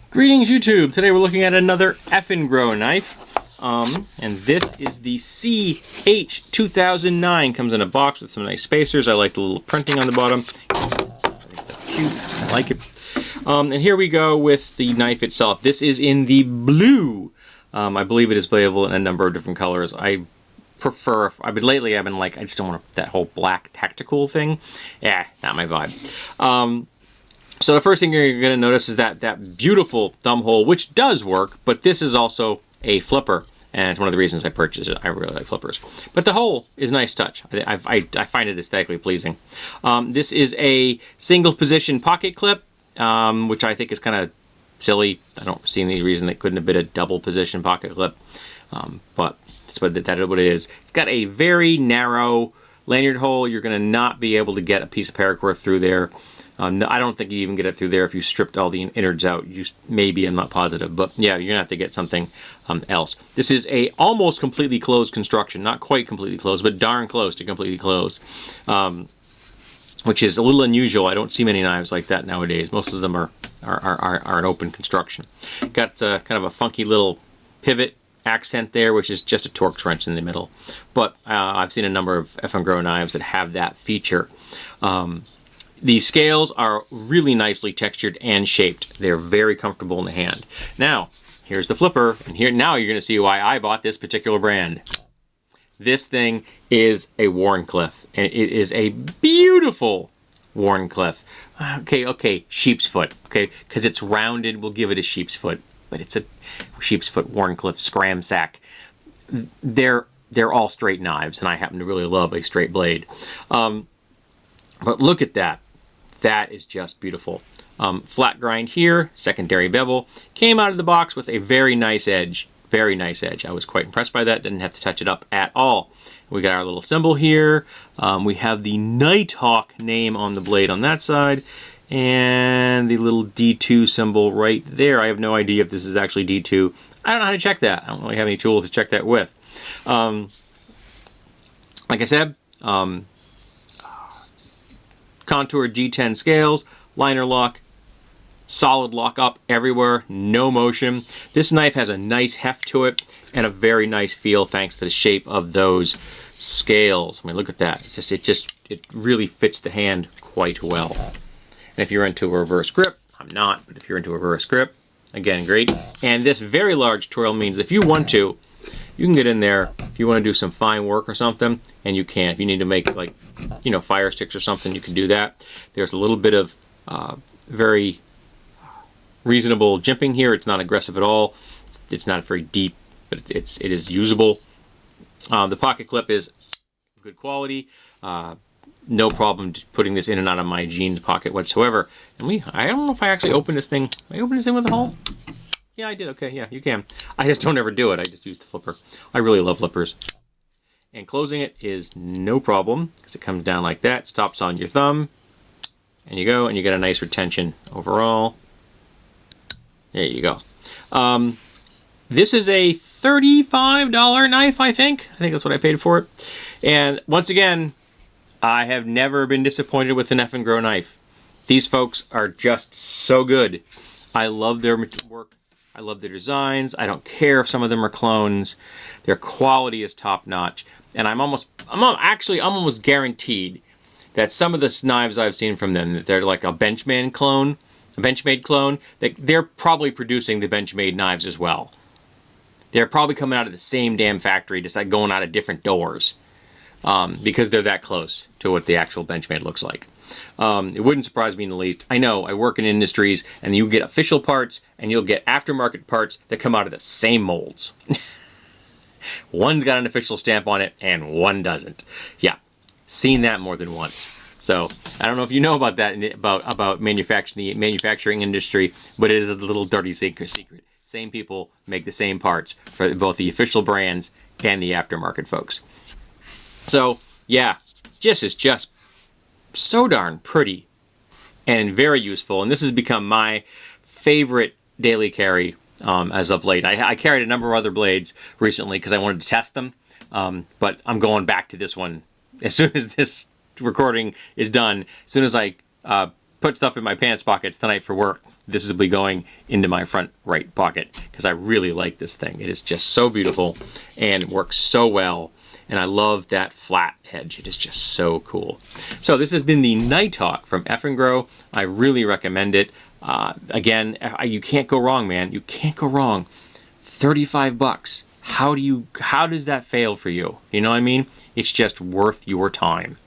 Greetings YouTube! Today we're looking at another Eafengrow knife. And this is the CH2009. Comes in a box with some nice spacers. I like the little printing on the bottom. I think that's cute. I like it. And here we go with the knife itself. This is in the blue. I believe it is playable in a number of different colors. I prefer, lately I've been like, I just don't want that whole black tactical thing. Yeah, not my vibe. So the first thing you're going to notice is that beautiful thumb hole, which does work, but this is also a flipper, and it's one of the reasons I purchased it. I really like flippers. But the hole is nice touch. I find it aesthetically pleasing. This is a single position pocket clip, which I think is kind of silly. I don't see any reason it couldn't have been a double position pocket clip, but that's what it is. It's got a very narrow lanyard hole. You're going to not be able to get a piece of paracord through there. I don't think you even get it through there if you stripped all the innards out. Maybe, I'm not positive, but yeah, you're gonna have to get something else. This is a almost completely closed construction, not quite completely closed, but darn close to completely closed, which is a little unusual. I don't see many knives like that nowadays. Most of them are an open construction. Got kind of a funky little pivot accent there, which is just a Torx wrench in the middle. But I've seen a number of Eafengrow knives that have that feature. The scales are really nicely textured and shaped. They're very comfortable in the hand. Now, here's the flipper, and now you're going to see why I bought this particular brand. This thing is a Wharncliffe, and it is a beautiful Wharncliffe. Okay, sheep's foot, okay? Because it's rounded, we'll give it a sheep's foot, but it's a sheep's foot Wharncliffe scram sack. They're all straight knives, and I happen to really love a straight blade. But look at that. That is just beautiful. Flat grind here, secondary bevel. Came out of the box with a very nice edge. Very nice edge. I was quite impressed by that. Didn't have to touch it up at all. We got our little symbol here. We have the Nighthawk name on the blade on that side. And the little D2 symbol right there. I have no idea if this is actually D2. I don't know how to check that. I don't really have any tools to check that with. Like I said, Contour G10 scales, liner lock, solid lock up everywhere, no motion. This knife has a nice heft to it and a very nice feel thanks to the shape of those scales. I mean, look at that. It really fits the hand quite well. And if you're into a reverse grip, I'm not, but if you're into a reverse grip, again, great. And this very large tutorial means if you want to, you can get in there if you want to do some fine work or something, and you can. If you need to make, like, you know, fire sticks or something, you can do that. There's a little bit of very reasonable jimping here. It's not aggressive at all. It's not very deep, but it is usable. The pocket clip is good quality. No problem putting this in and out of my jeans pocket whatsoever. And I don't know if I actually opened this thing. Did I open this thing with a hole? Yeah, I did. Okay, yeah, you can. I just don't ever do it. I just use the flipper. I really love flippers. And closing it is no problem because it comes down like that, stops on your thumb, and you go, and you get a nice retention overall. There you go. This is a $35 knife, I think. I think that's what I paid for it. And once again, I have never been disappointed with an Eafengrow knife. These folks are just so good. I love their work. I love their designs. I don't care if some of them are clones. Their quality is top notch. And I'm almost guaranteed that some of the knives I've seen from them, that they're like a Benchmade clone, that they're probably producing the Benchmade knives as well. They're probably coming out of the same damn factory, just like going out of different doors, because they're that close to what the actual Benchmade looks like. It wouldn't surprise me in the least. I know, I work in industries, and you get official parts, and you'll get aftermarket parts that come out of the same molds. One's got an official stamp on it, and one doesn't. Yeah, seen that more than once. So, I don't know if you know about that, about the manufacturing industry, but it is a little dirty secret. Same people make the same parts for both the official brands and the aftermarket folks. So, yeah, this is just so darn pretty and very useful, and this has become my favorite daily carry as of late. I carried a number of other blades recently because I wanted to test them, but I'm going back to this one as soon as this recording is done. As soon as I put stuff in my pants pockets tonight for work, this will be going into my front right pocket because I really like this thing. It is just so beautiful and works so well. And I love that flat edge. It is just so cool. So this has been the Nighthawk from Eafengrow. I really recommend it. Again, you can't go wrong, man. You can't go wrong. 35 bucks. How does that fail for you? You know what I mean? It's just worth your time.